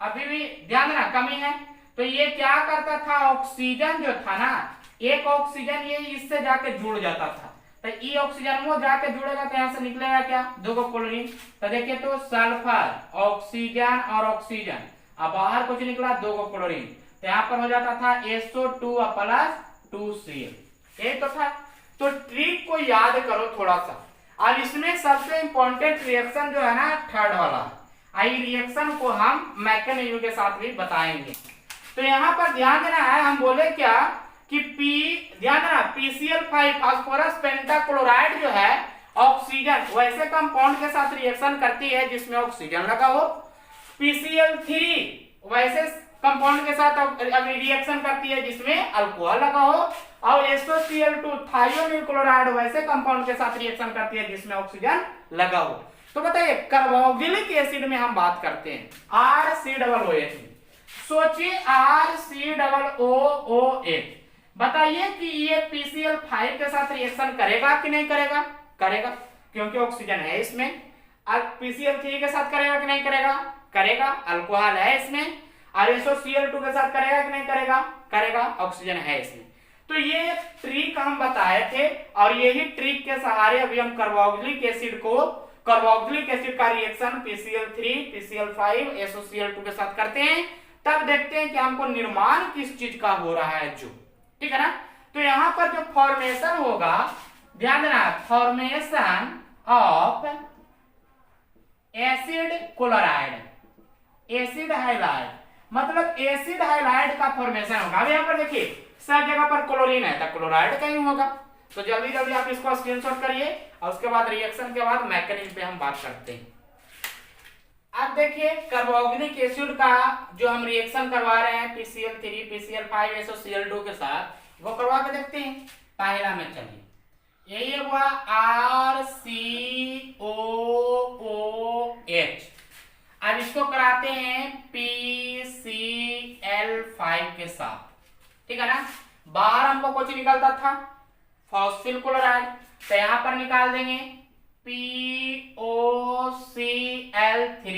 अभी भी ध्यान देना कमी है, तो ये क्या करता था, ऑक्सीजन जो था ना, एक ऑक्सीजन ये इससे जाके जुड़ जाता था, तो ई ऑक्सीजन वो जाके जुड़ेगा तो यहां से निकलेगा क्या, 2 गो क्लोरीन। तो देखिए तो सल्फर, ऑक्सीजन और ऑक्सीजन, अब बाहर कुछ निकला 2 गो क्लोरीन, तो यहाँ पर हो जाता था SO2 प्लस 2Cl, ये तो था। तो ट्रिक को याद करो थोड़ा सा। और इसमें सबसे इंपॉर्टेंट रिएक्शन जो है ना थर्ड वाला, आई रिएक्शन को हम मैकेनिज्म के साथ भी बताएंगे। तो यहाँ पर ध्यान देना है, हम बोले क्या कि ध्यान देना PCl5 फास्फोरस पेंटाक्लोराइड जो है ऑक्सीजन वैसे कंपाउंड के साथ रिएक्शन करती है जिसमें ऑक्सीजन लगा हो, PCl3 वैसे कंपाउंड के साथ रिएक्शन करती है जिसमें अल्कोहल लगा हो, और SOCl2 थायोनील क्लोराइड वैसे कंपाउंड के साथ रिएक्शन करती है जिसमें ऑक्सीजन लगा हो। तो बताइए कार्बोक्सिलिक एसिड में हम बात करते हैं RCOOH, सोचिए RCOOH, बताइए कि ये PCl5 के साथ रिएक्शन करेगा कि नहीं करेगा, करेगा, क्योंकि ऑक्सीजन है इसमें। PCl3 के साथ करेगा कि नहीं करेगा, करेगा, अल्कोहल है इसमें। और SOCl2 के साथ करेगा कि नहीं करेगा, करेगा, ऑक्सीजन है इसमें। तो ये ट्रिक हम बताए थे, और यही ट्रिक के सहारे अभी हम कार्बोक्सिलिक एसिड का रिएक्शन PCl3 PCl5 SOCl2 के साथ करते हैं, तब देखते हैं कि हमको निर्माण किस चीज का हो रहा है, जो, ठीक है ना। तो यहां पर जो फॉर्मेशन होगा, ध्यान देना, formation of acid chloride, acid halide, मतलब एसिड हाइलाइड का फॉर्मेशन होगा। अब यहाँ पर देखिए सब जगह पर क्लोरीन है तो क्लोराइड का ही होगा। तो जल्दी जल्दी आप इसको स्क्रीनशॉट करिए, और उसके बाद रिएक्शन के बाद मैकेनिज्म पे हम बात करते हैं। अब देखिए कार्बोक्सिलिक एसिड का जो हम रिएक्शन करवा रहे हैं PCl3 PCl5 SOCl2 के साथ, वो करवा के देखते हैं। पहला में चलिए, यही हुआ RCOOH, अब इसको कराते हैं PCl5 के साथ, ठीक है ना। बाहर हमको कुछ निकलता था फॉस्फिल क्लोराइड, तो यहां पर निकाल देंगे POCl3,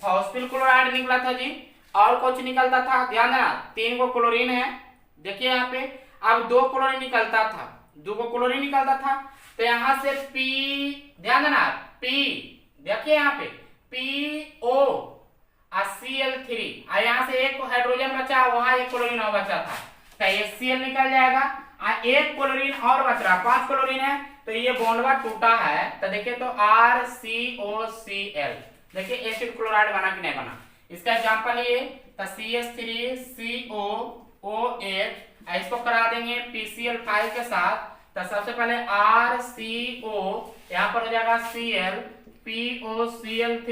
फॉस्फिल क्लोराइड निकला था जी, और कुछ निकलता था, ध्यान देना 3 गो क्लोरीन है, देखिए यहाँ पे। अब 2 क्लोरीन निकलता था, 2 गो क्लोरीन निकलता था, तो यहां से P, ध्यान देना P, देखिए यहाँ पे PO और Cl3, और यहाँ से एक हाइड्रोजन बचा, वहां एक क्लोरीन और बचा था, तो HCl निकल जाएगा, और एक क्लोरीन और बच रहा, 5 क्लोरीन है, तो ये बॉन्डवा टूटा है, तो देखिए तो RCOCl, देखिए एसिड क्लोराइड बना कि नहीं बना। इसका एग्जांपल ये, तो CH3COOH, इसको करा देंगे PCl5 के साथ, तो सबसे पहले RCO, यहाँ पर हो जाएगा Cl, POCl3,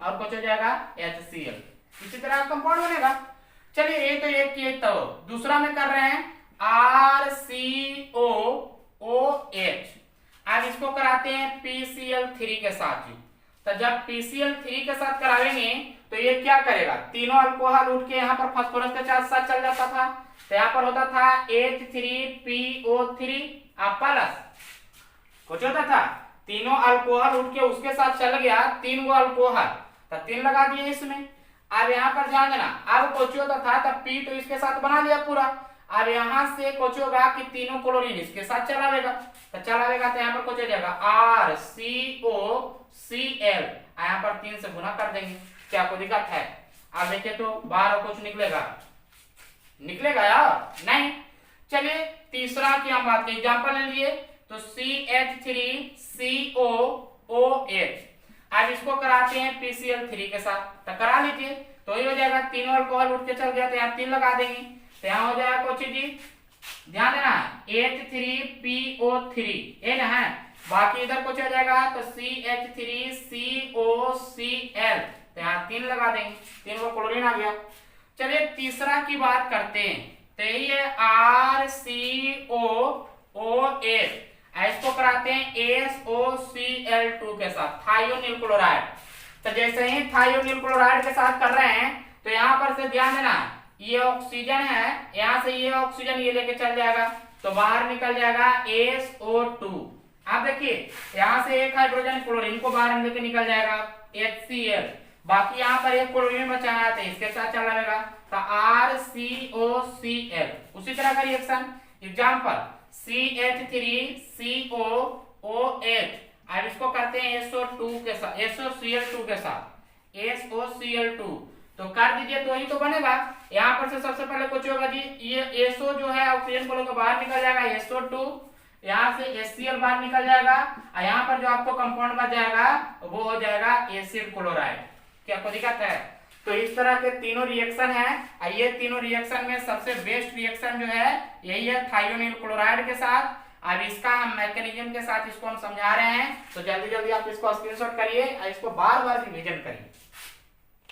और कुछ हो जाएगा HCl, इसी तरह कंपाउंड बनेगा। चलिए ये तो एक किए, तो दूसरा में कर रहे हैं RCOOH, अब इसको कराते हैं PCl3 के साथ जी। तो जब PCl3 के साथ कराएंगे तो ये क्या करेगा, तीनों अल्कोहल उठ के यहाँ पर फास्फोरस के साथ चल जाता था, तो यहाँ पर होता था H3PO3 प्लस कुछ होता था, तीनों अल्कोहल उठ के उसके साथ चल गया, 3 गो अल्कोहल, तो 3 लगा दिए इसमें। अब यहाँ पर ध्यान देना, अब कुछ होता था तब P तो इसके साथ बना लिया पूरा, अब यहाँ से कुछ होगा कि तीनों क्लोरीन इसके साथ चलावेगा, तो चलावेगा तो यहाँ पर कुछ हो जाएगा RCOCl, यहाँ पर 3 से गुना कर देंगे। क्या कोई दिक्कत है? अब देखिए तो बाहर कुछ निकलेगा, निकलेगा यार नहीं। चलिए तीसरा की हम बात करें, एग्जाम्पल ले लिए तो CH3COOH। अब इसको कराते हैं PCl3 के साथ, तो करा लीजिए तो ये हो जाएगा, तीनों अल्कोहल उठ के चल गया तो यहाँ 3 लगा देंगे, तो यहाँ हो जाएगा कुछ जी, ध्यान देना H3PO3 ये ना है, बाकी इधर कुछ हो जाएगा तो CH3COCl, तो यहाँ 3 लगा देंगे, 3 को क्लोरीन आ गया। चलिए तीसरा की बात करते हैं, तो ये RCOOH, इसको कराते हैं SOCl2 के साथ, थायोनिल क्लोराइड। तो जैसे ही थायोनिल क्लोराइड के साथ कर रहे हैं तो यहाँ पर से ध्यान देना, ये ऑक्सीजन है, यहाँ से ये ऑक्सीजन ये लेके चल जाएगा तो बाहर निकल जाएगा SO2। आप देखिए यहाँ से एक हाइड्रोजन क्लोरीन को बाहर लेके निकल जाएगा HCl, बाकी यहाँ पर एक क्लोरीन बचा है तो इसके साथ चला जाएगा तो RCOCl। उसी तरह का रिएक्शन एग्जांपल CH3COOH, अब इसको करते हैं SO2 के साथ, SOCl2 के साथ, SOCl2 तो कर दीजिए तो ही तो बनेगा। यहाँ पर से सबसे पहले कुछ होगा जी, ये SO जो है ऑक्सीजन को लेकर बाहर निकल जाएगा SO2, यहाँ से HCl बाहर निकल जाएगा और यहाँ पर जो आपको कंपाउंड बच जाएगा वो हो जाएगा एसिड क्लोराइड। क्या कोई दिक्कत है? तो इस तरह के तीनों रिएक्शन है, ये तीनों रिएक्शन में सबसे बेस्ट रिएक्शन जो है यही है थायोनिल क्लोराइड के साथ। अब इसका हम मैकेनिज्म के साथ इसको हम समझा रहे हैं, तो जल्दी जल्दी आप इसको स्क्रीनशॉट करिए और इसको बार बार रिवीजन करिए।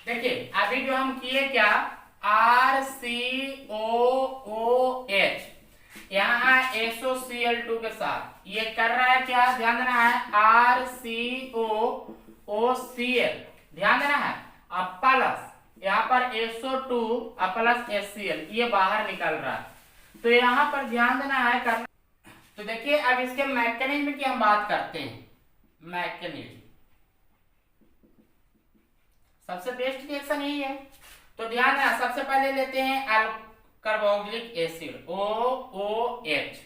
देखिए अभी जो हम किए क्या, RCOOH यहाँ SOCl2 के साथ ये कर रहा है क्या, ध्यान देना है RCOOCl, ध्यान देना है, अब प्लस यहाँ पर SO2 प्लस HCl ये बाहर निकल रहा है, तो यहाँ पर ध्यान देना है करना। तो देखिए अब इसके मैकेनिज्म की हम बात करते हैं। मैकेनिज्म सबसे बेस्ट रिएक्शन यही है, तो ध्यान देना सबसे पहले लेते हैं कार्बोक्सिलिक एसिड OOH।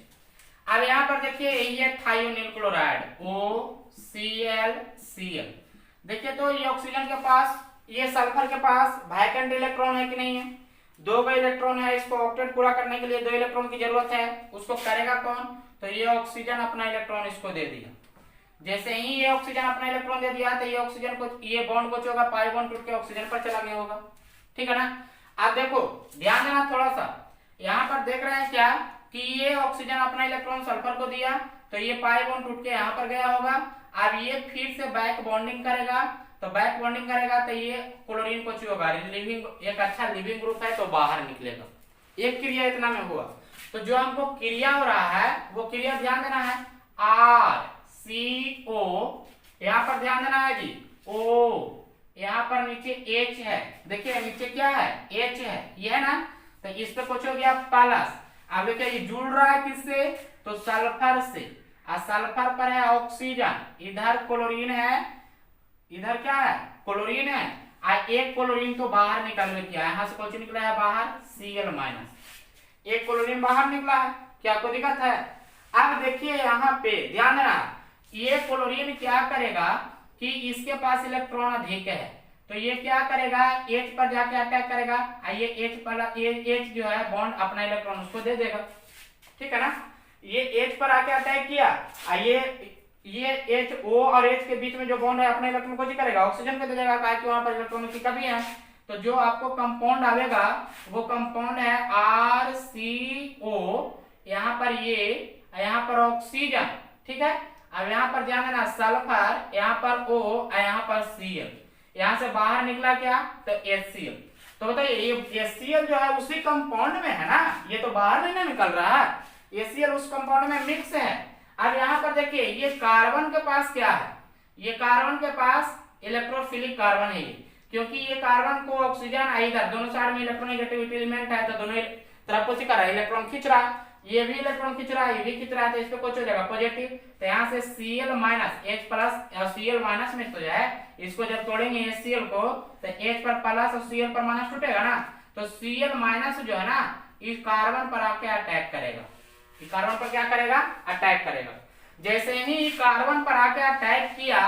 अब यहाँ पर देखिए ये थायोनिल क्लोराइड OClCl। देखिए तो ये ऑक्सीजन के पास, ये सल्फर के पास वैकेंट इलेक्ट्रॉन है कि नहीं है, 2 इलेक्ट्रॉन है, इसको ऑक्टेट पूरा करने के लिए 2 इलेक्ट्रॉन की जरूरत है, उसको करेगा कौन, तो ये ऑक्सीजन अपना इलेक्ट्रॉन इसको दे दिया। जैसे ही ये ऑक्सीजन अपना इलेक्ट्रॉन दे दिया तो ये ऑक्सीजन को, ये बॉन्ड को होगा पाई बॉन्ड टूट के ऑक्सीजन पर चला गया होगा, ठीक है ना। अब देखो ध्यान देना थोड़ा सा, यहाँ पर देख रहे हैं क्या कि ये ऑक्सीजन अपना इलेक्ट्रॉन सल्फर को दिया तो ये पाई बॉन्ड टूट के यहाँ पर गया होगा। अब ये फिर से बैक बॉन्डिंग करेगा, तो बैक बॉन्डिंग करेगा तो ये क्लोरीन को होगा, लिविंग एक अच्छा लिविंग ग्रुप है तो बाहर निकलेगा। एक क्रिया इतना में हुआ, तो जो हमको क्रिया हो रहा है वो क्रिया ध्यान देना है RCO, यहाँ पर ध्यान देना है जी O, यहाँ पर नीचे H है, देखिए नीचे क्या है H है, ये है ना, तो इस पे कुछ हो गया प्लस। अब देखिए ये जुड़ रहा है किससे, तो सल्फर से, और सल्फर पर है ऑक्सीजन, इधर क्लोरीन है, इधर क्या है क्लोरीन है, एक क्लोरीन तो बाहर निकल गया, यहाँ से कुछ निकला है बाहर Cl-, एक क्लोरीन बाहर निकला है, क्या कोई दिक्कत है। अब देखिए यहाँ पे ध्यान देना, ये क्लोरीन क्या करेगा कि इसके पास इलेक्ट्रॉन अधिक है, तो ये क्या करेगा H पर जाके अटैक करेगा, ये H पर H जो है बॉन्ड अपना इलेक्ट्रॉन उसको दे देगा, ठीक है ना। ये H पर आके अटैक किया, ये H O और H के बीच में जो बॉन्ड है अपने इलेक्ट्रॉन को करेगा ऑक्सीजन को दे देगा, क्योंकि वहां पर इलेक्ट्रॉन की कमी है। तो जो आपको कंपाउंड आवेगा वो कंपाउंड है RCO, यहाँ पर ये, यहाँ पर ऑक्सीजन, ठीक है। अब यहाँ पर ध्यान देना सल्फर, यहाँ पर O, यहाँ पर Cl, यहाँ से बाहर निकला क्या तो HCl। तो बताइए ये HCl जो है उसी कंपाउंड में है ना, ये तो बाहर नहीं ना निकल रहा है, HCl उस कंपाउंड में मिक्स है। अब यहाँ पर देखिए ये कार्बन के पास क्या है, ये कार्बन के पास इलेक्ट्रोफिलिक कार्बन है, क्योंकि ये कार्बन को ऑक्सीजन इधर दोनों साइड में इलेक्ट्रोनेगेटिविटी एलिमेंट है, तो दोनों तरफ को कर रहा है, इलेक्ट्रॉन खींच रहा है, ये भी इलेक्ट्रॉन खींच रहा है, ये भी खींच रहा है, तो इस पे कुछ हो जाएगा पॉजिटिव। तो यहाँ से Cl- H प्लस और Cl- में तो जो है इसको जब तोड़ेंगे HCl को तो H पर प्लस और Cl पर माइनस टूटेगा ना, तो Cl- जो है ना इस कार्बन पर आके अटैक करेगा। इस कार्बन पर क्या करेगा? अटैक करेगा। जैसे ही कार्बन पर आके अटैक किया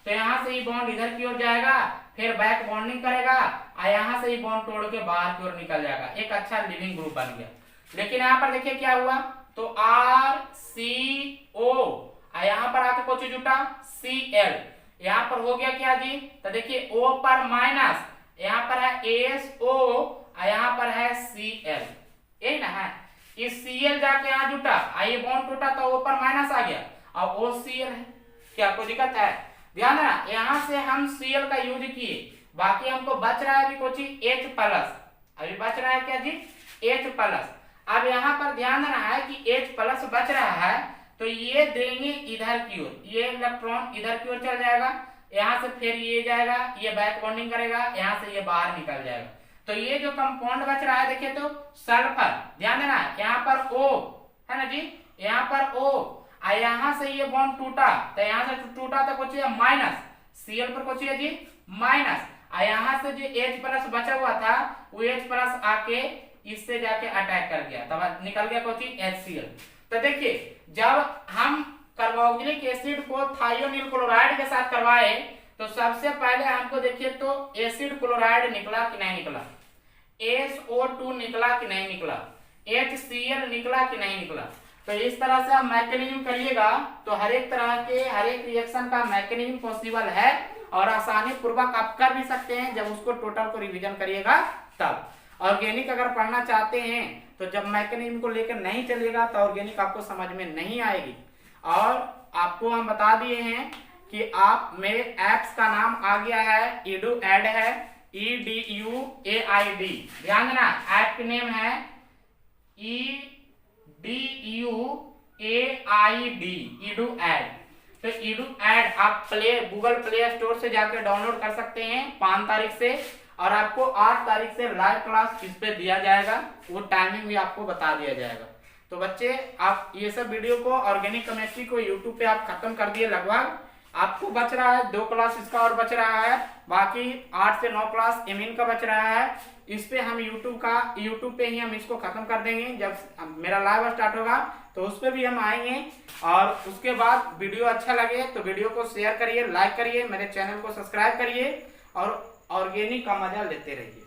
तो यहाँ से ये बॉन्ड इधर की ओर जाएगा, फिर बैक बॉन्डिंग करेगा और यहाँ से ये बॉन्ड तोड़ के बाहर की ओर निकल जाएगा। एक अच्छा लिविंग ग्रुप बन गया। लेकिन यहाँ पर देखिए क्या हुआ, तो RCO यहाँ पर आके कुछ जुटा Cl, यहाँ पर हो गया क्या जी, तो देखिए O पर माइनस, यहाँ पर है ASO और यहाँ पर है Cl, यही ना है। इस Cl जाके यहाँ जुटा, ये बॉन्ड टूटा तो O पर माइनस आ गया और OCl है। क्या कोई दिक्कत है? ध्यान देना, यहाँ से हम Cl का यूज किए, बाकी हमको बच रहा है अभी कुछ H प्लस, अभी बच रहा है क्या जी, H प्लस। अब यहाँ पर ध्यान देना है कि H प्लस बच रहा है तो ये देंगे इधर की ओर, ये इलेक्ट्रॉन इधर की ओर चल जाएगा, यहाँ से फिर ये जाएगा, ये बैक बॉन्डिंग करेगा, यहाँ से ये बाहर निकल जाएगा। तो ये जो कंपाउंड बच रहा है देखिए तो सल्फर, ध्यान देना यहाँ पर O है ना जी, यहाँ पर O, यहाँ से ये बॉन्ड टूटा तो यहाँ से टूटा तो कुछ माइनस, Cl पर कुछ है जी माइनस, यहाँ से जो H प्लस बचा हुआ था वो H प्लस आके इससे जाके अटैक कर गया, तब निकल गया कुछ HCl। तो देखिए जब हम कार्बोक्सिलिक एसिड को थायोनील क्लोराइड के साथ करवाए तो सबसे पहले हमको देखिए तो एसिड क्लोराइड निकला कि नहीं निकला, SO2 निकला कि नहीं निकला, HCl निकला कि नहीं निकला। तो इस तरह से आप मैकेनिज्म करिएगा तो हर एक तरह के हर एक रिएक्शन का मैकेनिज्म पॉसिबल है और आसानी पूर्वक आप कर भी सकते हैं जब उसको टोटल को रिवीजन करिएगा तब। ऑर्गेनिक अगर पढ़ना चाहते हैं तो जब मैकेनिज्म को लेकर नहीं चलिएगा तो ऑर्गेनिक आपको समझ में नहीं आएगी। और आपको हम बता दिए हैं कि आप मेरे ऐप्स का नाम आ गया है, EduAid है, EDUAID, ध्यान देना ऐप का नेम है EDUAID, EduAid। तो EduAid आप गूगल प्ले स्टोर से जाकर डाउनलोड कर सकते हैं 5 तारीख से, और आपको 8 तारीख से लाइव क्लास इस पे दिया जाएगा, वो टाइमिंग भी आपको बता दिया जाएगा। तो बच्चे आप ये सब वीडियो को ऑर्गेनिक केमिस्ट्री को यूट्यूब पे आप खत्म कर दिए लगभग, आपको बच रहा है 2 क्लास इसका और बच रहा है, बाकी 8 से 9 क्लास एमिन का बच रहा है। इस पे हम यूट्यूब पे ही हम इसको खत्म कर देंगे। जब मेरा लाइव स्टार्ट होगा तो उस पे भी हम आएंगे। और उसके बाद वीडियो अच्छा लगे तो वीडियो को शेयर करिए, लाइक करिए, मेरे चैनल को सब्सक्राइब करिए और ऑर्गेनिक का मजा लेते रहिए।